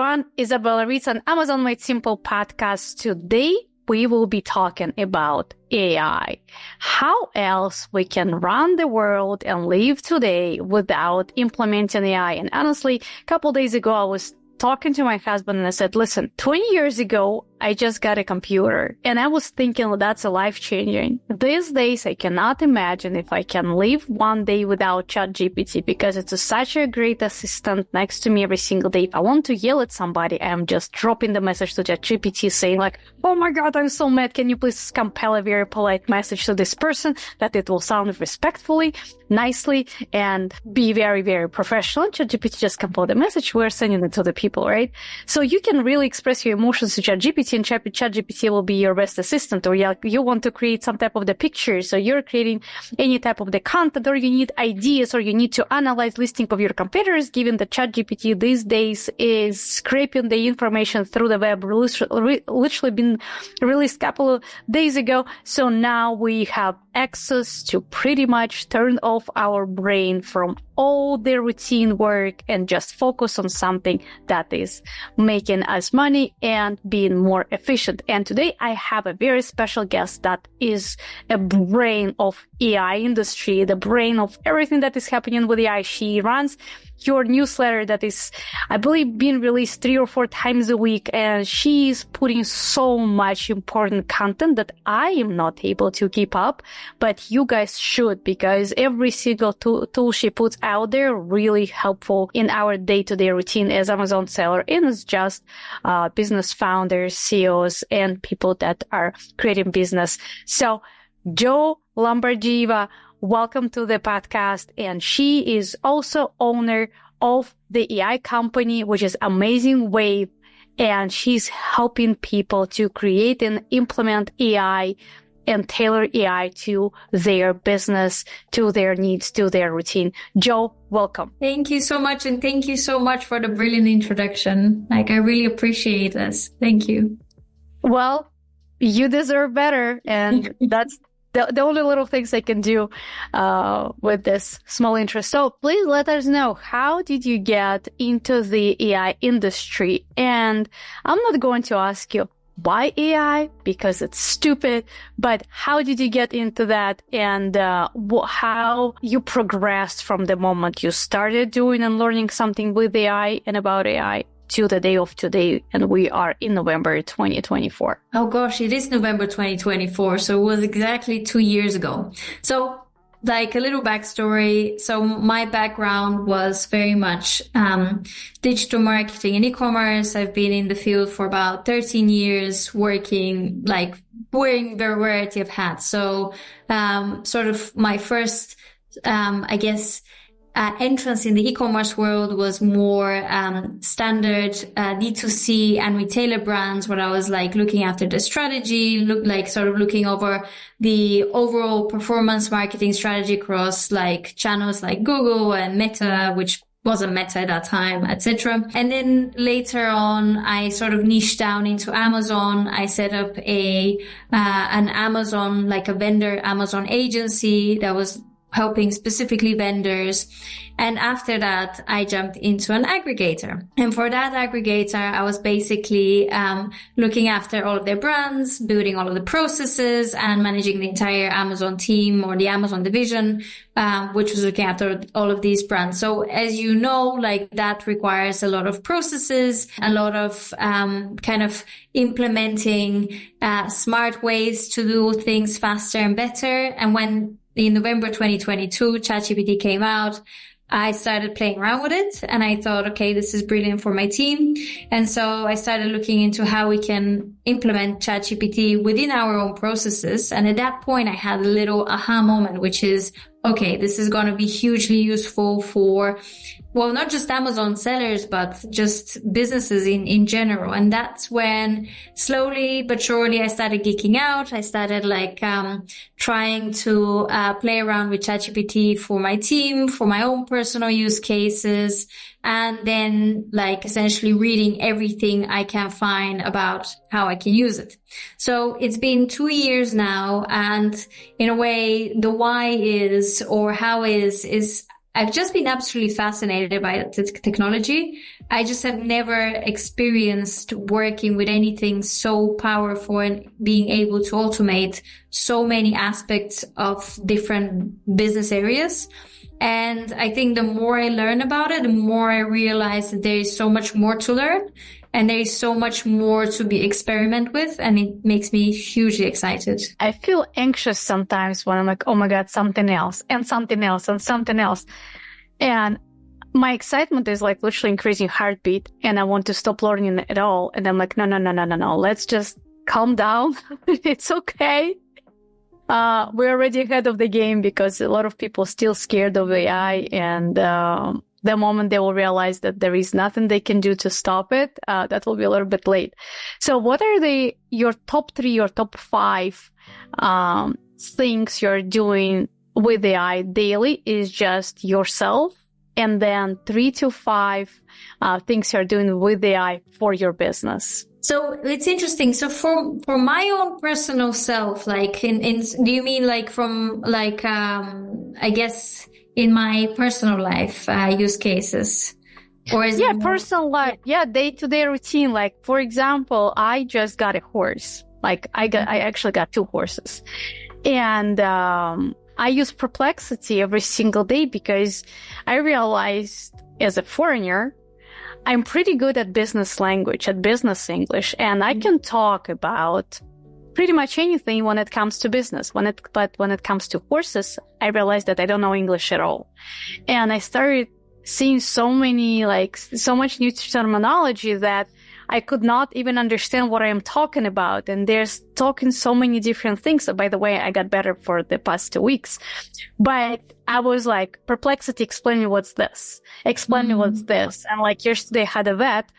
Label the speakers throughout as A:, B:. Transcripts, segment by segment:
A: everyone. Izabella Ritz on Amazon Made Simple podcast. Today, we will be talking about AI. How else we can run the world and live today without implementing AI. And honestly, a couple days ago, I was talking to my husband and I said, listen, 20 years ago, I just got a computer and I was thinking, well, that's a life-changing. These days, I cannot imagine if I can live one day without ChatGPT because it's such a great assistant next to me every single day. If I want to yell at somebody, I'm just dropping the message to ChatGPT saying like, oh my God, I'm so mad. Can you please compile a very polite message to this person that it will sound respectfully, nicely, and be very, very professional. ChatGPT just compile the message. We're sending it to the people, right? So you can really express your emotions to ChatGPT and ChatGPT will be your best assistant, or you want to create some type of the pictures, so you're creating any type of the content, or you need ideas, or you need to analyze listing of your competitors, given that ChatGPT these days is scraping the information through the web, literally been released a couple of days ago. So now we have access to pretty much turn off our brain from all the routine work and just focus on something that is making us money and being more efficient. And today I have a very special guest that is a brain of AI industry, the brain of everything that is happening with AI. She runs your newsletter that is, I believe, being released 3 or 4 times a week. And she's putting so much important content that I am not able to keep up, but you guys should, because every single tool she puts out there really helpful in our day-to-day routine as Amazon seller. And it's just business founders, CEOs, and people that are creating business. So Jo Lambadjieva, welcome to the podcast. And she is also owner of the AI company, which is Amazing Wave. And she's helping people to create and implement AI and tailor AI to their business, to their needs, to their routine. Jo, welcome.
B: Thank you so much. And thank you so much for the brilliant introduction. I really appreciate this. Thank you.
A: Well, you deserve better. And that's the only little things I can do with this small interest. So please let us know, how did you get into the AI industry? And I'm not going to ask you why AI, because it's stupid, but how did you get into that, and how you progressed from the moment you started doing and learning something with AI and about AI to the day of today, and we are in November 2024.
B: Oh gosh, it is November 2024, so it was exactly 2 years ago. So like a little backstory. So my background was very much digital marketing and e-commerce. I've been in the field for about 13 years, working, like wearing a variety of hats. So sort of my first, I guess, entrance in the e-commerce world was more standard D2C and retailer brands, where I was like looking after the strategy, looking over the overall performance marketing strategy across like channels like Google and Meta, which wasn't Meta at that time, etc. And then later on, I sort of niched down into Amazon. I set up an Amazon, like a vendor Amazon agency that was helping specifically vendors. And after that, I jumped into an aggregator. And for that aggregator, I was basically looking after all of their brands, building all of the processes, and managing the entire Amazon team, or the Amazon division, which was looking after all of these brands. So as you know, like that requires a lot of processes, a lot of kind of implementing smart ways to do things faster and better. And when in November 2022, ChatGPT came out, I started playing around with it, and I thought, okay, this is brilliant for my team. And so I started looking into how we can implement ChatGPT within our own processes. And at that point, I had a little aha moment, which is, okay, this is going to be hugely useful for, well, not just Amazon sellers, but just businesses in general. And that's when slowly but surely I started geeking out. I started trying to play around with ChatGPT for my team, for my own personal use cases, and then essentially reading everything I can find about how I can use it. So it's been 2 years now, and in a way, the why is, or how is I've just been absolutely fascinated by the technology. I just have never experienced working with anything so powerful and being able to automate so many aspects of different business areas. And I think the more I learn about it, the more I realize that there is so much more to learn and there is so much more to be experiment with. And it makes me hugely excited.
A: I feel anxious sometimes when I'm like, oh my God, something else and something else and something else. And my excitement is like literally increasing heartbeat and I want to stop learning it all. And I'm like, no. Let's just calm down. It's okay. We're already ahead of the game because a lot of people are still scared of AI. And the moment they will realize that there is nothing they can do to stop it, that will be a little bit late. So what are your top 3 or top 5 things you're doing with AI daily is just yourself? And then 3 to 5 things you're doing with AI for your business.
B: So it's interesting. So for my own personal self, like do you mean like from like, I guess in my personal life, use cases? Or is it
A: personal life. Yeah. Day-to-day routine. Like, for example, I just got a horse. Like I actually got 2 horses and, I use Perplexity every single day because I realized as a foreigner, I'm pretty good at business language, at business English, and I can talk about pretty much anything when it comes to business. But when it comes to horses, I realized that I don't know English at all. And I started seeing so much new terminology that I could not even understand what I am talking about. And there's talking so many different things. So by the way, I got better for the past 2 weeks. But I was like, Perplexity, explain me what's this. Explain me what's this. And like yesterday I had a vet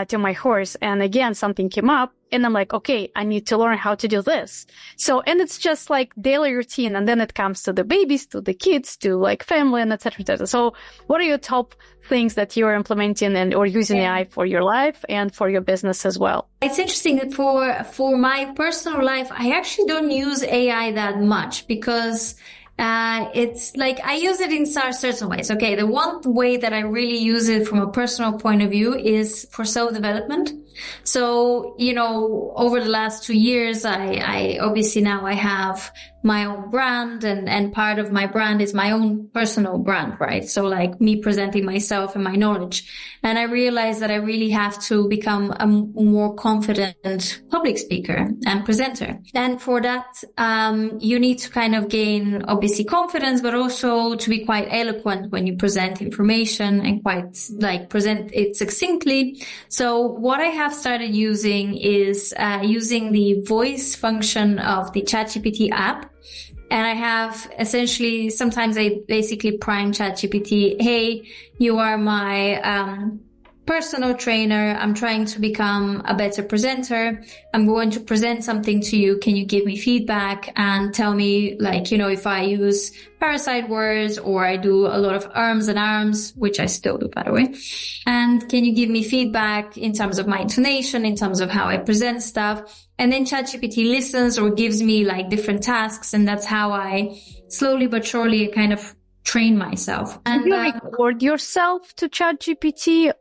A: to my horse. And again, something came up and I'm like, okay, I need to learn how to do this. So, and it's just like daily routine. And then it comes to the babies, to the kids, to like family and et cetera, et cetera. So what are your top things that you're implementing or using AI for your life and for your business as well?
B: It's interesting that for my personal life, I actually don't use AI that much because it's like I use it in certain ways. Okay, the one way that I really use it from a personal point of view is for self-development. So, over the last 2 years, I obviously now I have my own brand and part of my brand is my own personal brand, right? So like me presenting myself and my knowledge. And I realized that I really have to become a more confident public speaker and presenter. And for that, you need to kind of gain obviously confidence, but also to be quite eloquent when you present information and quite like present it succinctly. So what I have started using is using the voice function of the ChatGPT app. And I have essentially, sometimes I basically prime ChatGPT, hey, you are my personal trainer. I'm trying to become a better presenter. I'm going to present something to you. Can you give me feedback and tell me, like, if I use parasite words or I do a lot of ums and arms, which I still do, by the way. And can you give me feedback in terms of my intonation, in terms of how I present stuff? And then ChatGPT listens or gives me like different tasks. And that's how I slowly but surely kind of train myself. And
A: do you record yourself to ChatGPT?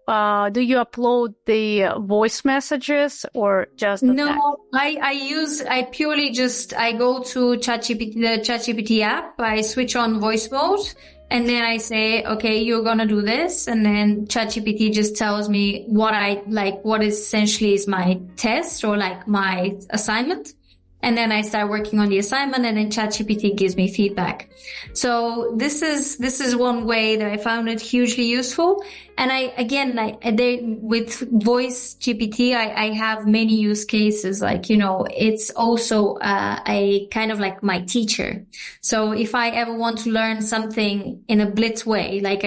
A: Do you upload the voice messages or just the text?
B: I purely just, I go to ChatGPT, the ChatGPT app. I switch on voice mode and then I say, okay, you're going to do this. And then ChatGPT just tells me what essentially is my test or like my assignment. And then I start working on the assignment and then ChatGPT gives me feedback. So this is one way that I found it hugely useful. And with voice GPT, I have many use cases. Like, it's also, a kind of like my teacher. So if I ever want to learn something in a blitz way, like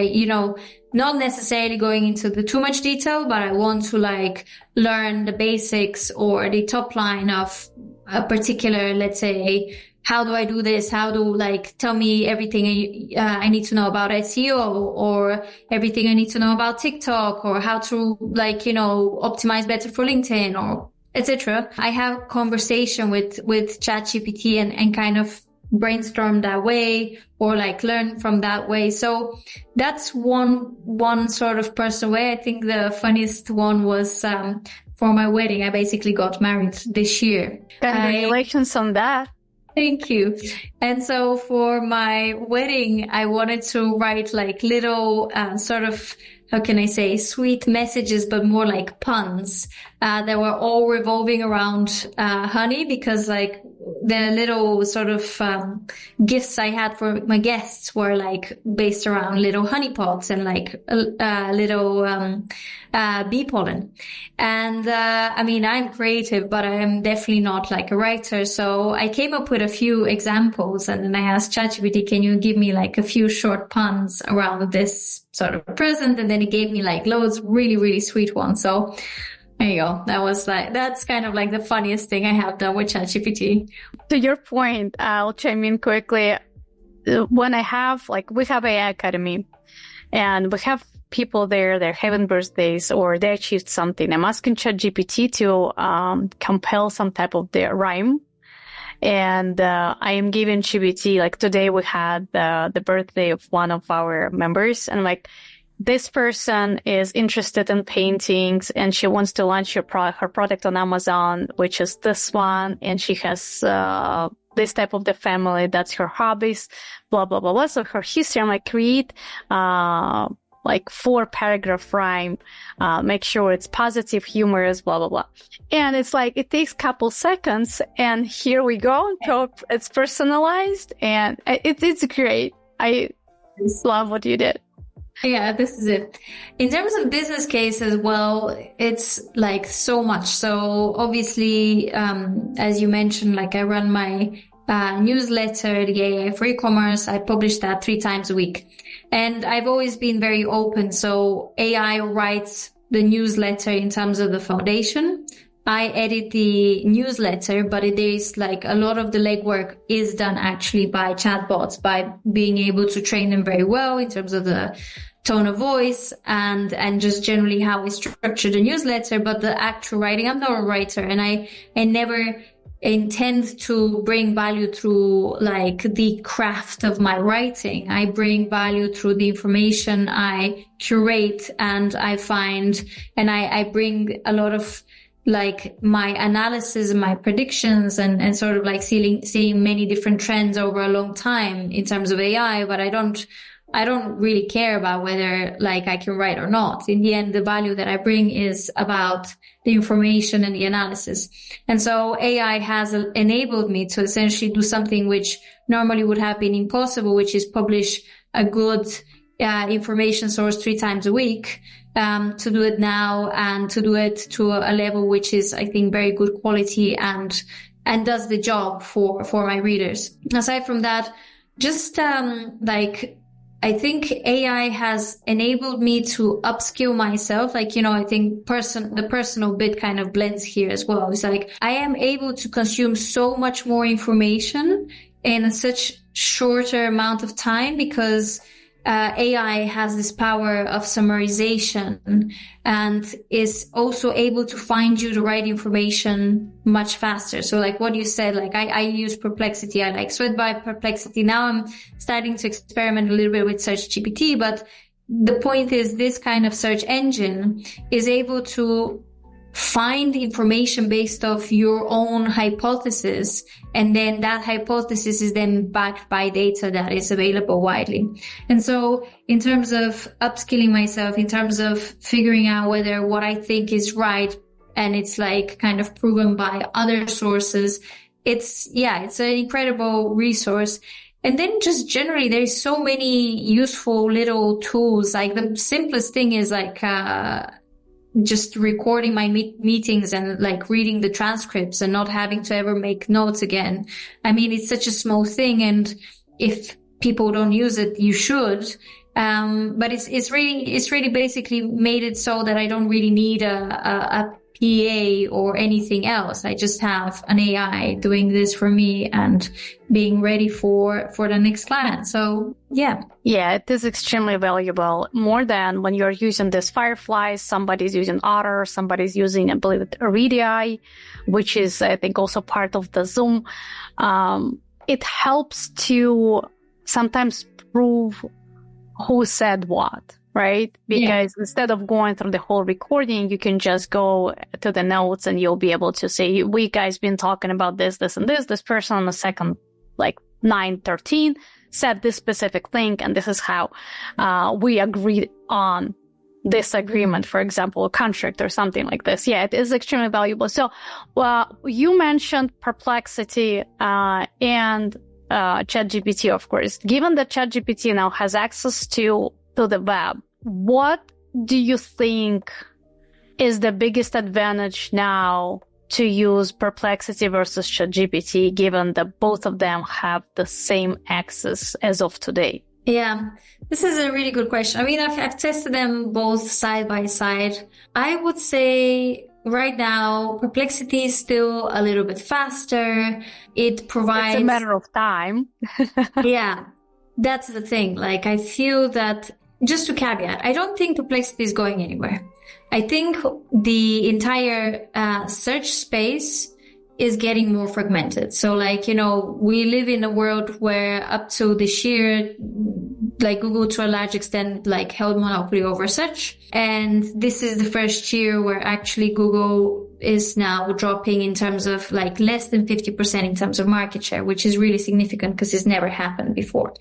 B: not necessarily going into the too much detail, but I want to like learn the basics or the top line of a particular, let's say, how do I do this? How do tell me everything I need to know about SEO or everything I need to know about TikTok or how to optimize better for LinkedIn or etc. I have conversation with ChatGPT and kind of brainstorm that way or like learn from that way. So that's one sort of personal way. I think the funniest one was for my wedding. I basically got married this year.
A: Congratulations on that.
B: Thank you. And so for my wedding, I wanted to write like little sort of, how can I say, sweet messages, but more like puns that were all revolving around honey, because like the little sort of gifts I had for my guests were like based around little honey pots and like little bee pollen. And I mean, I'm creative, but I am definitely not like a writer. So I came up with a few examples, and then I asked ChatGPT, can you give me like a few short puns around this sort of present? And then it gave me like loads, really, really sweet ones. So there you go. That's kind of like the funniest thing I have done with ChatGPT.
A: To your point, I'll chime in quickly. When we have AI Academy, and we have people there, they're having birthdays or they achieved something, I'm asking ChatGPT to compile some type of their rhyme. And I am giving GPT, like today we had the birthday of one of our members, and like, this person is interested in paintings and she wants to launch her product on Amazon, which is this one. And she has this type of the family. That's her hobbies, blah, blah, blah, blah. So her history, I'm like, create like 4-paragraph rhyme, make sure it's positive, humorous, blah, blah, blah. And it's like, it takes a couple seconds and here we go. So it's personalized and it's great. I love what you did.
B: Yeah, this is it. In terms of business case as well, it's like so much. So obviously, as you mentioned, like I run my newsletter, the AI for e-commerce. I publish that 3 times a week. And I've always been very open. So AI writes the newsletter in terms of the foundation. I edit the newsletter, but it is like a lot of the legwork is done actually by chatbots, by being able to train them very well in terms of the tone of voice and just generally how we structure the newsletter. But the actual writing, I'm not a writer, and I never intend to bring value through like the craft of my writing. I bring value through the information I curate and I find, and I bring a lot of like my analysis and my predictions and sort of like seeing many different trends over a long time in terms of AI, but I don't really care about whether like I can write or not. In the end, the value that I bring is about the information and the analysis. And so AI has enabled me to essentially do something which normally would have been impossible, which is publish a good information source 3 times a week, to do it now and to do it to a level which is, I think, very good quality and does the job for my readers. Aside from that, just I think AI has enabled me to upskill myself. Like, you know, I think the personal bit kind of blends here as well. It's like I am able to consume so much more information in such shorter amount of time because AI has this power of summarization and is also able to find you the right information much faster. So like what you said, like I use Perplexity. I like sweat by Perplexity. Now I'm starting to experiment a little bit with Search GPT, but the point is this kind of search engine is able to find information based off your own hypothesis, and then that hypothesis is then backed by data that is available widely. And so in terms of upskilling myself, in terms of figuring out whether what I think is right and it's like kind of proven by other sources, it's an incredible resource. And then just generally, there's so many useful little tools. Like the simplest thing is like just recording my meetings and like reading the transcripts and not having to ever make notes again. I mean, it's such a small thing, and if people don't use it, you should. But it's really basically made it so that I don't really need a PA or anything else. I just have an AI doing this for me and being ready for the next client. So yeah,
A: it is extremely valuable, more than when you're using this Fireflies. Somebody's using Otter, somebody's using, I believe, Ritz, which is, I think, also part of the Zoom. it helps to sometimes prove who said what, right? Because instead of going through the whole recording, you can just go to the notes and you'll be able to say, we guys been talking about this, this, and this. This person on the second, like 9:13 said this specific thing, and this is how we agreed on this agreement, for example, a contract or something like this. Yeah, it is extremely valuable. So you mentioned Perplexity and ChatGPT, of course. Given that ChatGPT now has access to the web, what do you think is the biggest advantage now to use Perplexity versus ChatGPT, given that both of them have the same access as of today?
B: Yeah, this is a really good question. I mean, I've tested them both side by side. I would say right now, Perplexity is still a little bit faster. It provides...
A: It's a matter of time.
B: Yeah, that's the thing. Like, I feel that, just to caveat, I don't think Perplexity is going anywhere. I think the entire search space is getting more fragmented. So like, we live in a world where up to this year, like Google to a large extent, like held monopoly over search. And this is the first year where actually Google is now dropping in terms of like less than 50% in terms of market share, which is really significant because it's never happened before.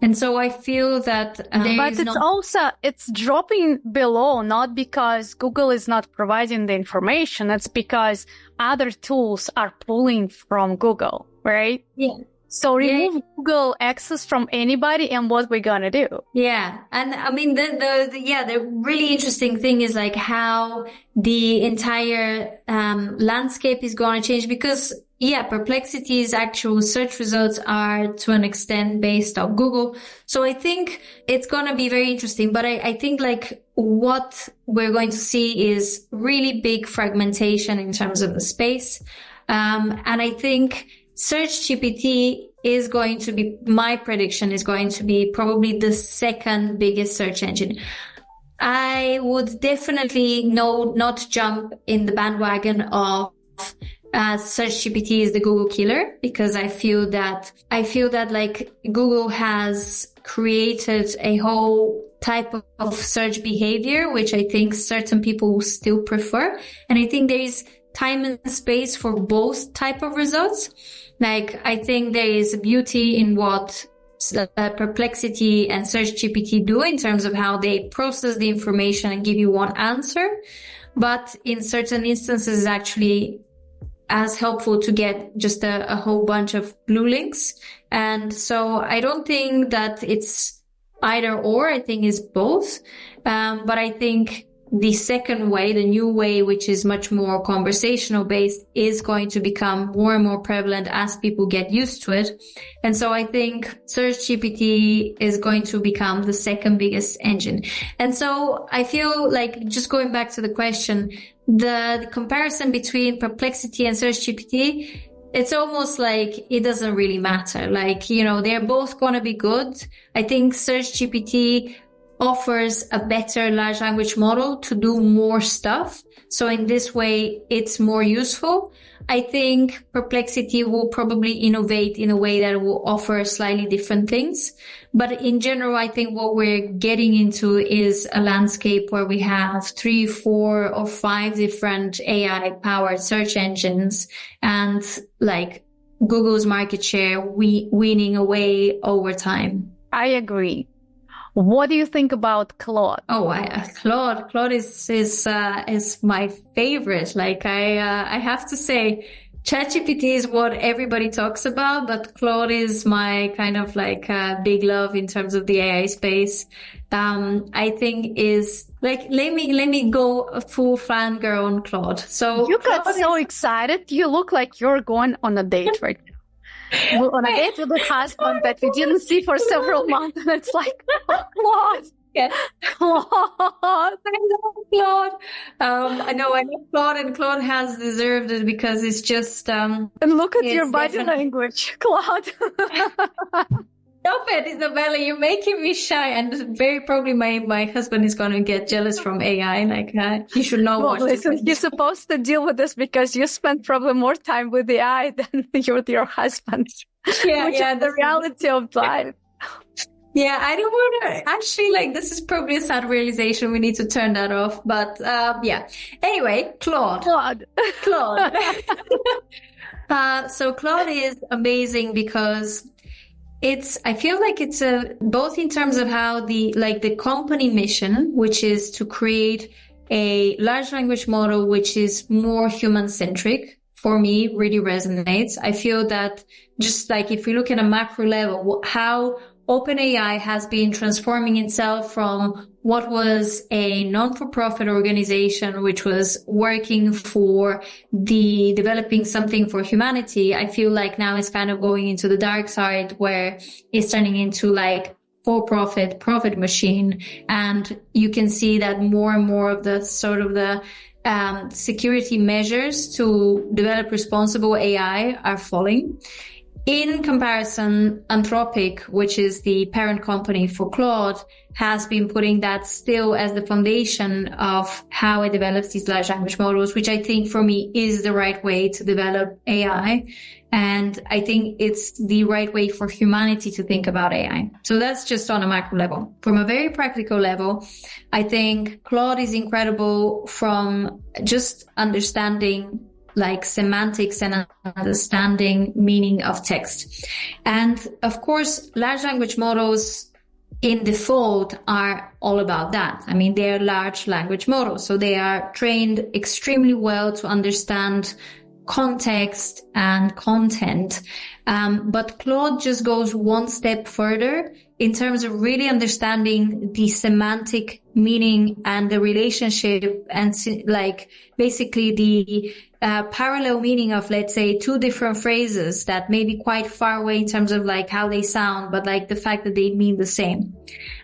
B: And so I feel that
A: but it's dropping below, not because Google is not providing the information. It's because other tools are pulling from Google, right?
B: Yeah.
A: So remove Google access from anybody, and what we're gonna do?
B: Yeah, and I mean the really interesting thing is like how the entire landscape is going to change, because Perplexity's actual search results are to an extent based on Google. So I think it's going to be very interesting. But I think like what we're going to see is really big fragmentation in terms of the space. And I think Search GPT is going to be, my prediction is going to be probably the second biggest search engine. I would definitely not jump in the bandwagon of Search GPT is the Google killer, because I feel that like Google has created a whole type of search behavior, which I think certain people still prefer. And I think there is time and space for both type of results. Like, I think there is a beauty in what Perplexity and Search GPT do in terms of how they process the information and give you one answer. But in certain instances, it's actually as helpful to get just a whole bunch of blue links. And so I don't think that it's either or. I think it's both. But I think the second way, the new way, which is much more conversational based, is going to become more and more prevalent as people get used to it. And so I think Search GPT is going to become the second biggest engine. And so I feel like, just going back to the question, the comparison between Perplexity and Search GPT, it's almost like it doesn't really matter. Like, they're both going to be good. I think Search GPT offers a better large language model to do more stuff. So in this way, it's more useful. I think Perplexity will probably innovate in a way that will offer slightly different things. But in general, I think what we're getting into is a landscape where we have 3, 4, or 5 different AI-powered search engines, and like Google's market share winning away over time.
A: I agree. What do you think about Claude?
B: Oh, Claude is my favorite. Like, I have to say, ChatGPT is what everybody talks about, but Claude is my kind of like big love in terms of the AI space. I think is like, let me go a full fangirl on Claude. So
A: you got so excited. You look like you're going on a date right now. On a date with a husband that we didn't see for several months, and it's like, oh, Claude.
B: Yeah.
A: Claude.
B: I love Claude. I love Claude, and Claude has deserved it, because it's just
A: and look at your body language, Claude.
B: Stop it, Izabella, you're making me shy. And very probably my husband is going to get jealous from AI. Like, he should not watch this.
A: Listen, you're supposed to deal with this because you spend probably more time with AI than with your husband.
B: Yeah,
A: which
B: yeah,
A: is the reality of life.
B: Yeah, I don't want to actually, like, this is probably a sad realization. We need to turn that off. But yeah. Anyway, Claude. Claude. So Claude is amazing because I feel like it's both in terms of how the company mission, which is to create a large language model, which is more human centric, for me, really resonates. I feel that just like if we look at a macro level, how OpenAI has been transforming itself from what was a non-for-profit organization, which was working for developing something for humanity. I feel like now it's kind of going into the dark side where it's turning into like for-profit profit machine. And you can see that more and more of the sort of the security measures to develop responsible AI are falling. In comparison, Anthropic, which is the parent company for Claude, has been putting that still as the foundation of how it develops these large language models, which I think for me is the right way to develop AI. And I think it's the right way for humanity to think about AI. So that's just on a macro level. From a very practical level, I think Claude is incredible from just understanding like semantics and understanding meaning of text. And of course, large language models in default are all about that. I mean, they're large language models. So they are trained extremely well to understand context and content. But Claude just goes one step further in terms of really understanding the semantic meaning and the relationship and like basically the parallel meaning of, let's say, two different phrases that may be quite far away in terms of like how they sound, but like the fact that they mean the same.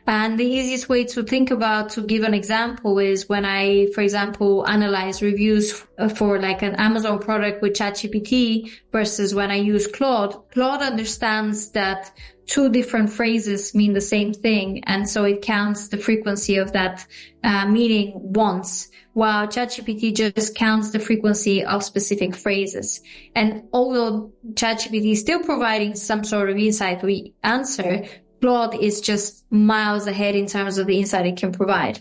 B: And the easiest way to think about, to give an example, is when I, for example, analyze reviews for like an Amazon product with ChatGPT versus when I use Claude. Claude understands that two different phrases mean the same thing. And so it counts the frequency of that meaning once, while ChatGPT just counts the frequency of specific phrases. And although ChatGPT is still providing some sort of insight or answer, Claude is just miles ahead in terms of the insight it can provide.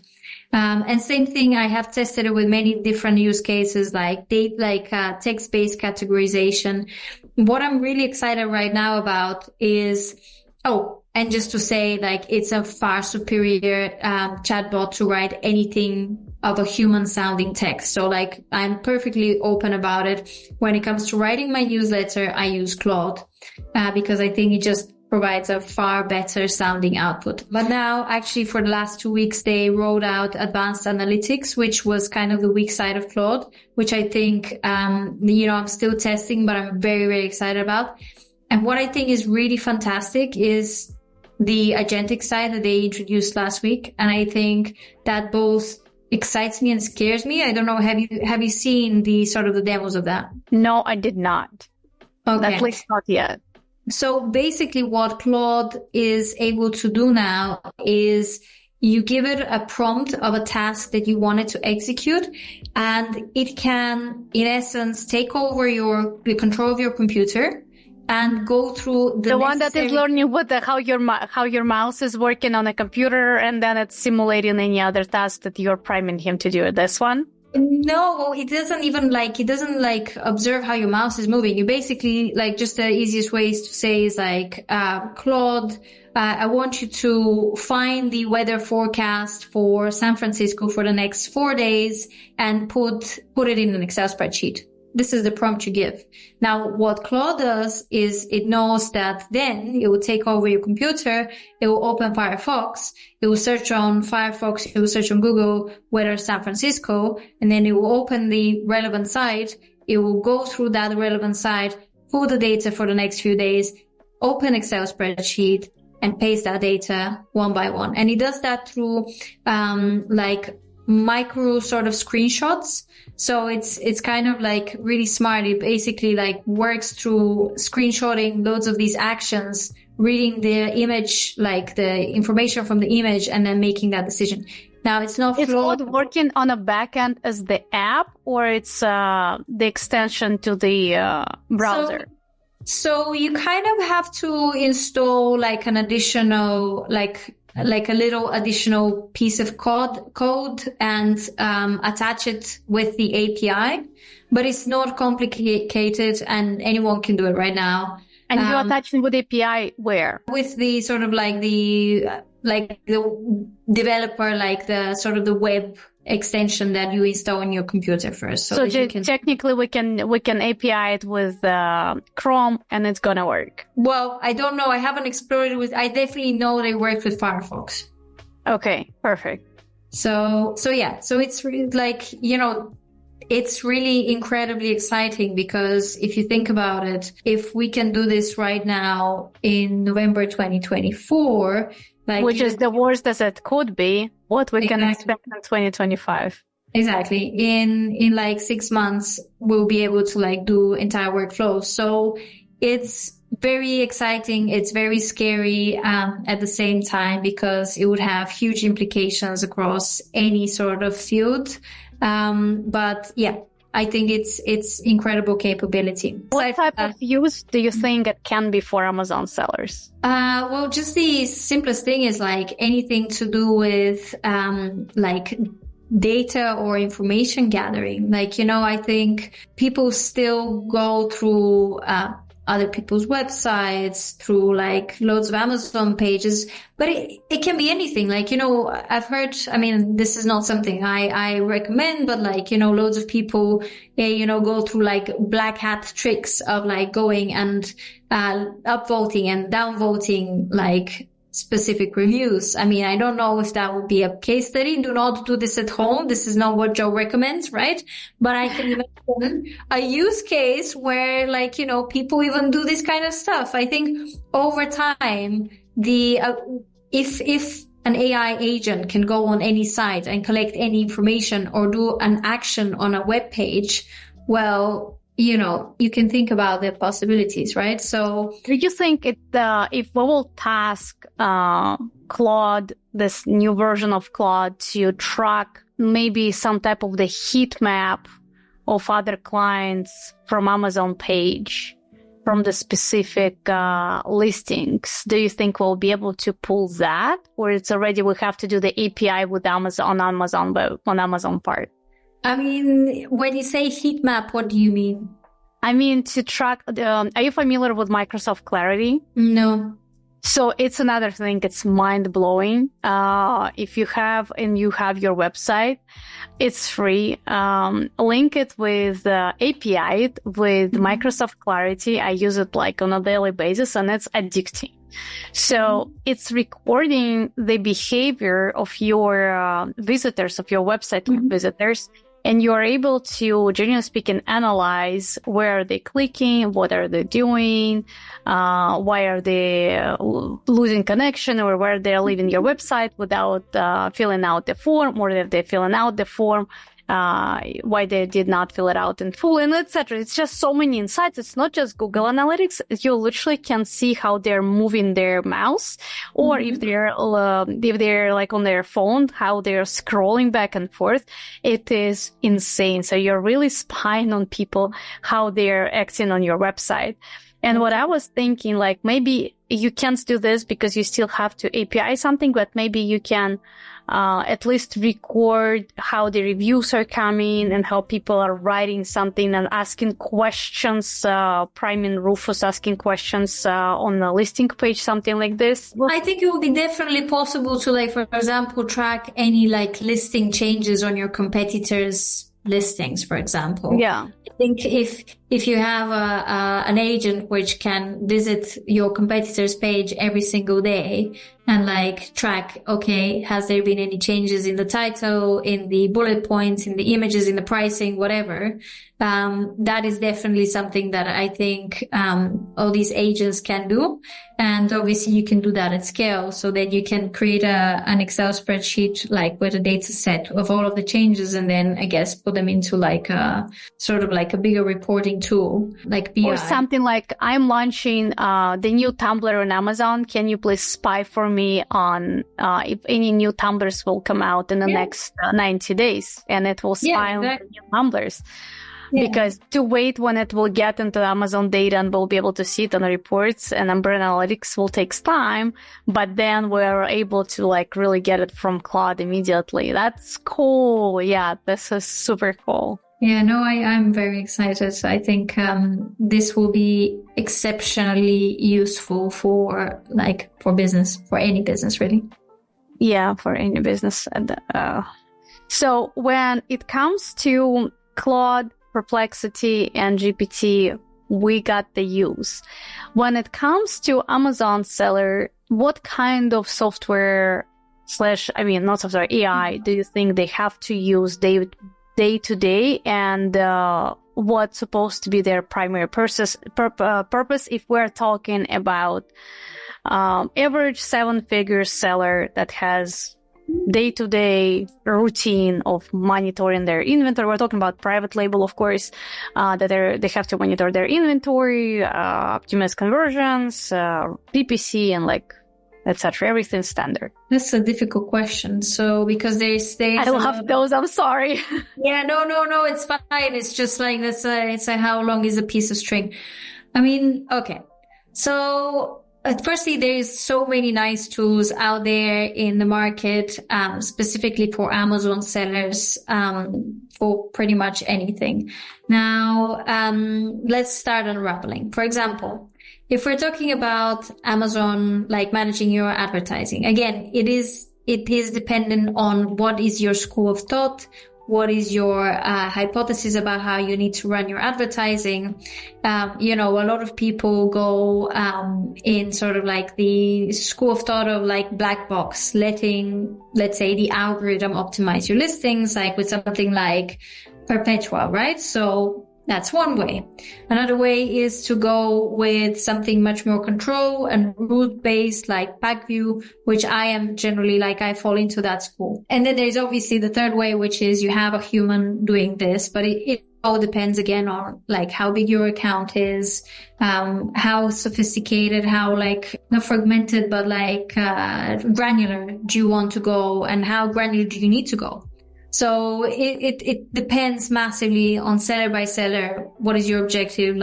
B: And same thing, I have tested it with many different use cases like text-based categorization. What I'm really excited right now about is, and just to say, like, it's a far superior chatbot to write anything of a human sounding text. So like, I'm perfectly open about it. When it comes to writing my newsletter, I use Claude because I think it just provides a far better sounding output. But now, actually, for the last 2 weeks, they rolled out advanced analytics, which was kind of the weak side of Claude, which I think, I'm still testing, but I'm very, very excited about. And what I think is really fantastic is the agentic side that they introduced last week. And I think that both excites me and scares me. I don't know. Have you seen the sort of the demos of that?
A: No, I did not.
B: Okay.
A: At least not yet.
B: So basically what Claude is able to do now is you give it a prompt of a task that you want it to execute, and it can, in essence, take over the control of your computer and go through the
A: one that is learning how your mouse is working on a computer, and then it's simulating any other task that you're priming him to do. This one?
B: No, it doesn't observe how your mouse is moving. You basically, just the easiest ways to say is Claude, I want you to find the weather forecast for San Francisco for the next 4 days and put it in an Excel spreadsheet. This is the prompt you give. Now, what Claude does is it knows that then it will take over your computer. It will open Firefox. It will search on Firefox. It will search on Google, weather San Francisco, and then it will open the relevant site. It will go through that relevant site, pull the data for the next few days, open Excel spreadsheet, and paste that data one by one. And it does that through, micro sort of screenshots. So it's kind of really smart. It basically works through screenshotting loads of these actions, reading the image, the information from the image, and then making that decision. Now it's not
A: Claude working on a backend as the app, or it's the extension to the browser?
B: So you kind of have to install like an additional, like a little additional piece of code and attach it with the API, but it's not complicated and anyone can do it right now.
A: And you're attaching with API where?
B: With the sort of like the developer, like the sort of the web extension that you install on your computer first.
A: So technically we can API it with Chrome and it's gonna work.
B: Well, I don't know. I haven't explored it with, I definitely know they work with Firefox.
A: Okay, perfect.
B: So yeah. So it's really like, it's really incredibly exciting because if you think about it, if we can do this right now in November 2024,
A: which is the worst as it could be, what we can expect in 2025.
B: Exactly. In like 6 months, we'll be able to like do entire workflows. So it's very exciting. It's very scary at the same time because it would have huge implications across any sort of field. But yeah, I think it's incredible capability.
A: What type of use do you think it can be for Amazon sellers?
B: Well, just the simplest thing is like anything to do with like data or information gathering. Like, I think people still go through other people's websites, through like loads of Amazon pages, but it can be anything. Like, I've heard, this is not something I recommend, but like, loads of people, go through like black hat tricks of like going and upvoting and downvoting like specific reviews. I don't know if that would be a case study. Do not do this at home. This is not what Joe recommends, right? But I can imagine a use case where like, people even do this kind of stuff. I think over time, if an AI agent can go on any site and collect any information or do an action on a web page, well, you can think about the possibilities, right? So
A: do you think if we will task Claude, this new version of Claude, to track maybe some type of the heat map of other clients from Amazon page, from the specific listings, do you think we'll be able to pull that? Or it's already we have to do the API with Amazon on Amazon part?
B: When you say heat map, what do you mean?
A: To track, are you familiar with Microsoft Clarity?
B: No.
A: So it's another thing. It's mind blowing. If you have your website, it's free. Link it with API with Microsoft Clarity. I use it like on a daily basis and it's addicting. So it's recording the behavior of your visitors, of your website visitors. And you are able to, generally speaking, analyze where are they clicking, what are they doing, why are they losing connection, or where they're leaving your website without filling out the form, or if they're filling out the form, why they did not fill it out in full, and etc. It's just so many insights. It's not just Google Analytics. You literally can see how they're moving their mouse, or if they're like on their phone, how they're scrolling back and forth. It is insane. So you're really spying on people, how they're acting on your website. And what I was thinking, like maybe you can't do this because you still have to API something, but maybe you can at least record how the reviews are coming and how people are writing something and asking questions, priming Rufus asking questions on the listing page, something like this.
B: I think it would be definitely possible to, like, for example, track any like listing changes on your competitors' listings, for example.
A: Yeah.
B: I think if you have an agent which can visit your competitor's page every single day and like track, okay, has there been any changes in the title, in the bullet points, in the images, in the pricing, whatever, that is definitely something that I think all these agents can do. And obviously you can do that at scale so that you can create an Excel spreadsheet like with a data set of all of the changes and then I guess put them into like a sort of like a bigger reporting tool like BI.
A: Or something like, I'm launching the new Tumblr on Amazon. Can you please spy for me on if any new Tumblrs will come out in the next 90 days? And it will spy on the new Tumblrs. because to wait when it will get into Amazon data and we'll be able to see it on the reports and Umbrella Analytics will take time, but then we're able to like really get it from Claude immediately. That's cool. Yeah, this is super cool.
B: Yeah, no, I'm very excited. I think this will be exceptionally useful for business, for any business, really.
A: Yeah, for any business. So when it comes to Claude, Perplexity, and GPT, we got the use. When it comes to Amazon seller, what kind of software not software, AI, do you think they have to use day to day, and what's supposed to be their primary purpose if we're talking about average 7-figure seller that has day-to-day routine of monitoring their inventory? We're talking about private label, of course, that they have to monitor their inventory, optimize conversions, PPC, and etc. Everything standard.
B: That's a difficult question. So because there's
A: I love those. I'm sorry.
B: Yeah, no, it's fine. It's just like it's like how long is a piece of string? I mean, okay. So firstly, there's so many nice tools out there in the market, specifically for Amazon sellers, for pretty much anything. Now, let's start unraveling. For example, if we're talking about Amazon, like managing your advertising, again, it is dependent on what is your school of thought, what is your hypothesis about how you need to run your advertising. A lot of people go in sort of like the school of thought of like black box, letting, let's say, the algorithm optimize your listings, like with something like Perpetual, right? So that's one way. Another way is to go with something much more control and route-based like PackView, which I am generally I fall into that school. And then there's obviously the third way, which is you have a human doing this, but it all depends again on like how big your account is, how sophisticated, how not fragmented, but granular do you want to go, and how granular do you need to go. So it depends massively on seller by seller. What is your objective?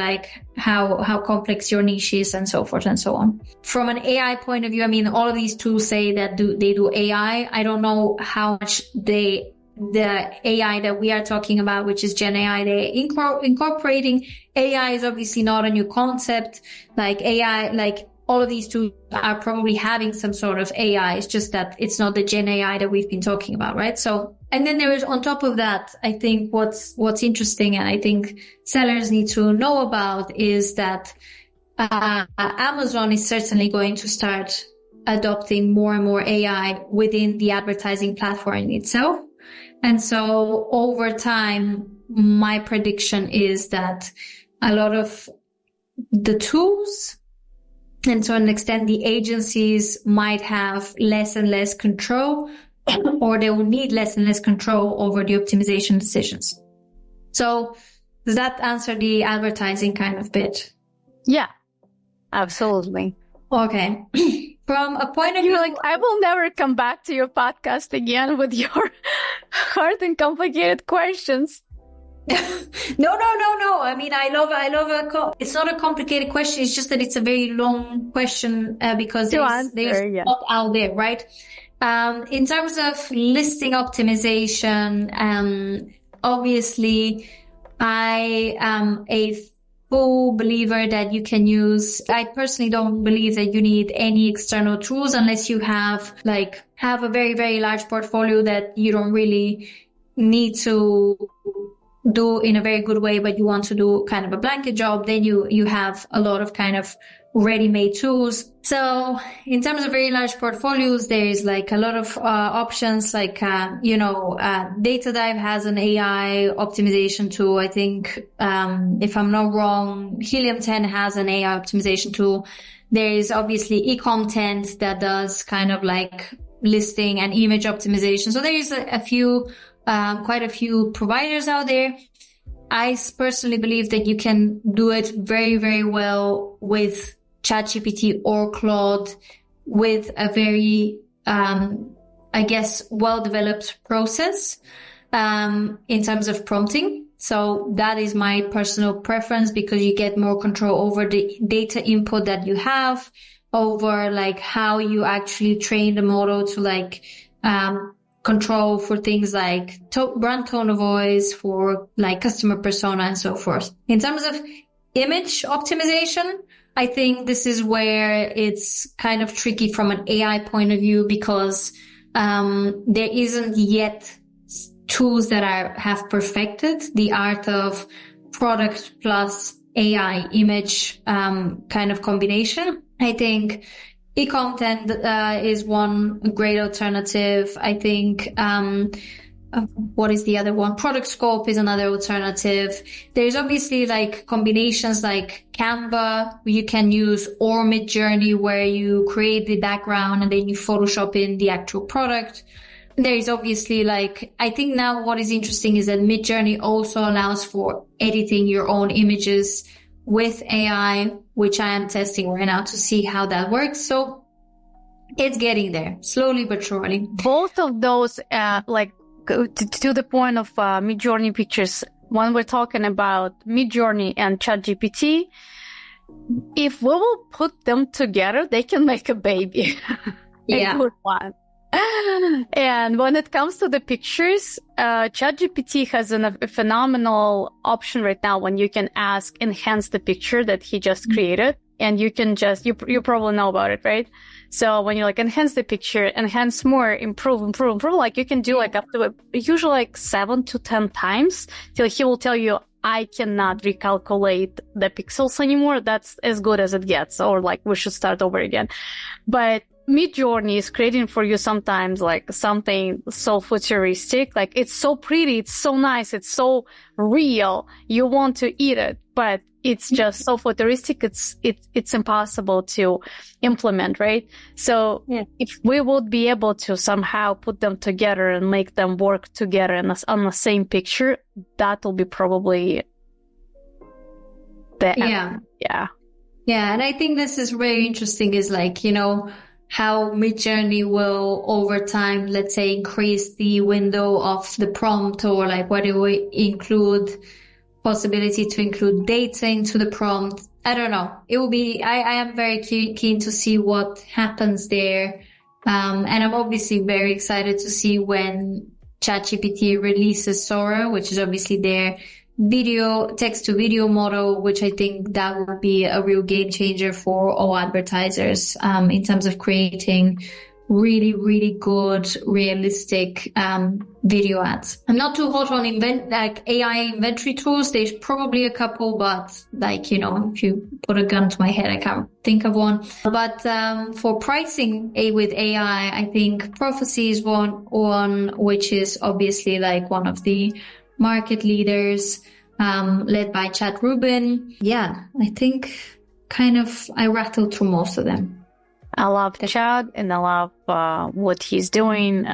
B: How complex your niche is, and so forth and so on. From an AI point of view, I mean, all of these tools say that they do AI. I don't know how much the AI that we are talking about, which is Gen AI, they're incorporating. AI is obviously not a new concept. AI, all of these tools are probably having some sort of AI. It's just that it's not the Gen AI that we've been talking about, right? So, and then there is, on top of that, I think what's interesting, and I think sellers need to know about, is that Amazon is certainly going to start adopting more and more AI within the advertising platform itself. And so over time, my prediction is that a lot of the tools, and to an extent, the agencies might have less and less control, or they will need less and less control over the optimization decisions. So does that answer the advertising kind of bit?
A: Yeah, absolutely.
B: Okay. From a point of view,
A: I will never come back to your podcast again with your hard and complicated questions.
B: No. I mean, I love it's not a complicated question. It's just that it's a very long question, because there's a lot out there, right? In terms of listing optimization, obviously I am a full believer that you can use. I personally don't believe that you need any external tools unless you have a very, very large portfolio that you don't really need to do in a very good way, but you want to do kind of a blanket job. Then you have a lot of kind of ready-made tools. So in terms of very large portfolios, there is a lot of options. DataDive has an AI optimization tool. I think, if I'm not wrong, Helium 10 has an AI optimization tool. There is obviously eContent that does kind of listing and image optimization. So there is quite a few providers out there. I personally believe that you can do it very, very well with ChatGPT or Claude with a very, well-developed process, in terms of prompting. So that is my personal preference because you get more control over the data input that you have, over like how you actually train the model to like control for things like brand tone of voice, for like customer persona and so forth. In terms of image optimization, I think this is where it's kind of tricky from an AI point of view because there isn't yet tools that have perfected the art of product plus AI image kind of combination. I think e-content is one great alternative. I think what is the other one? Product scope is another alternative. There's obviously like combinations like Canva. You can use or Midjourney where you create the background and then you Photoshop in the actual product. There is obviously like, I think now what is interesting is that Midjourney also allows for editing your own images with AI, which I am testing right now to see how that works. So it's getting there slowly but surely.
A: Both of those, like to the point of Midjourney pictures, when we're talking about Midjourney and ChatGPT, if we will put them together, they can make a baby.
B: Yeah.
A: A good one. And when it comes to the pictures, ChatGPT has a phenomenal option right now when you can ask enhance the picture that he just created, and you can just, you probably know about it, right? So when you like enhance the picture, enhance more, improve, like you can do like up to usually like 7 to 10 times till he will tell you, I cannot recalculate the pixels anymore. That's as good as it gets, or like we should start over again. But Midjourney is creating for you sometimes like something so futuristic, like it's so pretty, it's so nice, it's so real, you want to eat it, but it's just so futuristic, it's impossible to implement, right? So if we would be able to somehow put them together and make them work together on the same picture, that will be probably the end. Yeah.
B: And I think this is very interesting is like, you know, how Midjourney will over time, let's say, increase the window of the prompt, or like whether we include possibility to include data into the prompt. I don't know. It will be, I am very keen to see what happens there. And I'm obviously very excited to see when ChatGPT releases Sora, which is obviously their text to video model, which I think that will be a real game changer for all advertisers, in terms of creating really, really good, realistic, video ads. I'm not too hot on AI inventory tools. There's probably a couple, but like, you know, if you put a gun to my head, I can't think of one. But, for pricing with AI, I think Prophecy is one which is obviously like one of the market leaders, led by Chad Rubin. Yeah, I think I rattled through most of them.
A: I love Chad and I love what he's doing.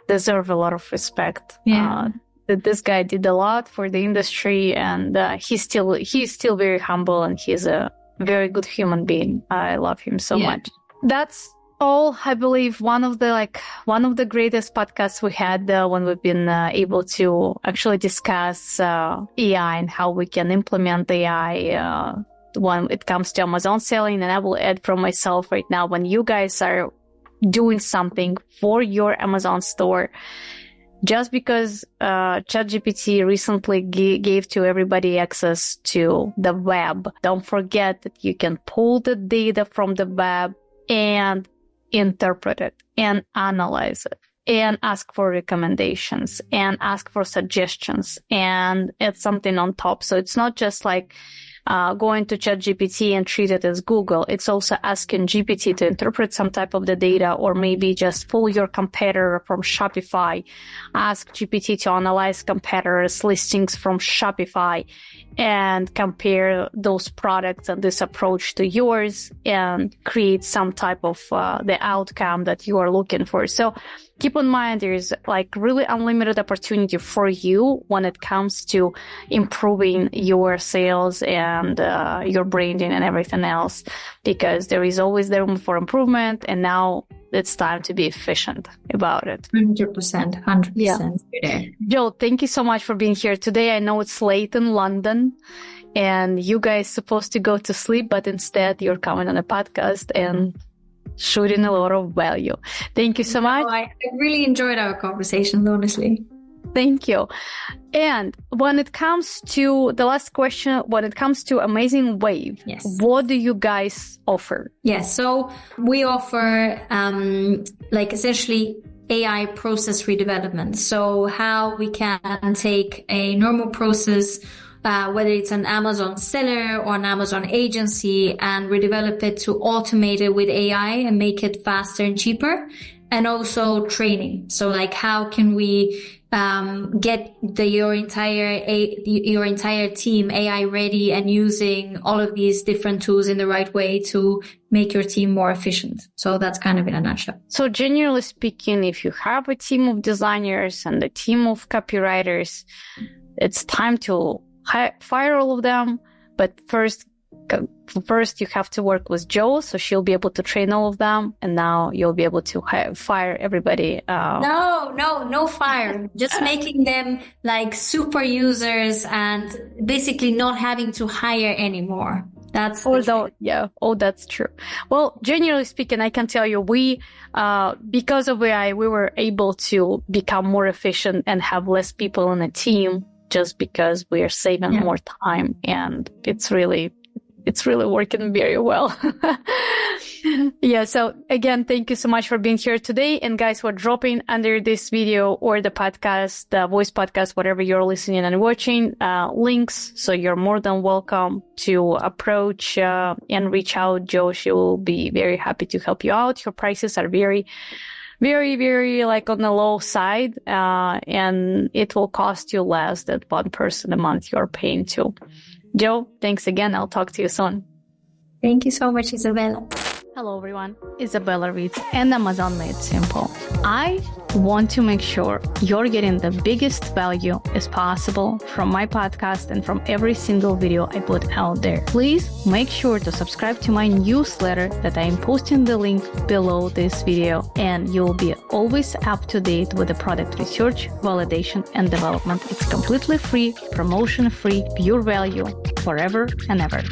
A: Deserve a lot of respect.
B: Yeah.
A: This guy did a lot for the industry, and he's still very humble, and he's a very good human being. I love him so much. That's all, I believe, one of the greatest podcasts we had when we've been able to actually discuss AI and how we can implement AI when it comes to Amazon selling. And I will add from myself right now, when you guys are doing something for your Amazon store, just because ChatGPT recently gave to everybody access to the web, don't forget that you can pull the data from the web and interpret it and analyze it and ask for recommendations and ask for suggestions and add something on top. So it's not just like going to ChatGPT and treat it as Google. It's also asking GPT to interpret some type of the data, or maybe just pull your competitor from Shopify. Ask GPT to analyze competitors' listings from Shopify and compare those products and this approach to yours and create some type of the outcome that you are looking for. So keep in mind, there's like really unlimited opportunity for you when it comes to improving your sales and and your branding and everything else, because there is always room for improvement. And now it's time to be efficient about it.
B: 100%.
A: Yeah. Joe, thank you so much for being here today. I know it's late in London and you guys supposed to go to sleep, but instead you're coming on a podcast and shooting a lot of value. Thank you so much.
B: I really enjoyed our conversation, honestly.
A: Thank you. And when it comes to the last question, when it comes to Amazing Wave,
B: yes,
A: what do you guys offer?
B: Yes, so we offer essentially AI process redevelopment. So how we can take a normal process, whether it's an Amazon seller or an Amazon agency, and redevelop it to automate it with AI and make it faster and cheaper. And also training. So like, how can we get your entire team AI ready and using all of these different tools in the right way to make your team more efficient? So that's kind of in a nutshell.
A: So generally speaking, if you have a team of designers and a team of copywriters, it's time to fire all of them. But first you have to work with Jo, so she'll be able to train all of them, and now you'll be able to fire everybody.
B: No fire. Just making them like super users and basically not having to hire anymore. That's true. Well, generally speaking, I can tell you because of AI, we were able to become more efficient and have less people in a team, just because we are saving more time, and it's really working very well. Yeah. So again, thank you so much for being here today. And guys, we're dropping under this video or the podcast, the voice podcast, whatever you're listening and watching, links. So you're more than welcome to approach and reach out. Jo, she will be very happy to help you out. Her prices are very, very, very like on the low side. And it will cost you less than one person a month you're paying to. Jo, thanks again. I'll talk to you soon. Thank you so much, Izabella.
A: Hello, everyone. Izabella Ritz and Amazon Made Simple. I want to make sure you're getting the biggest value as possible from my podcast and from every single video I put out there. Please make sure to subscribe to my newsletter that I am posting the link below this video, and you'll be always up to date with the product research, validation, and development. It's completely free, promotion free, pure value, forever and ever.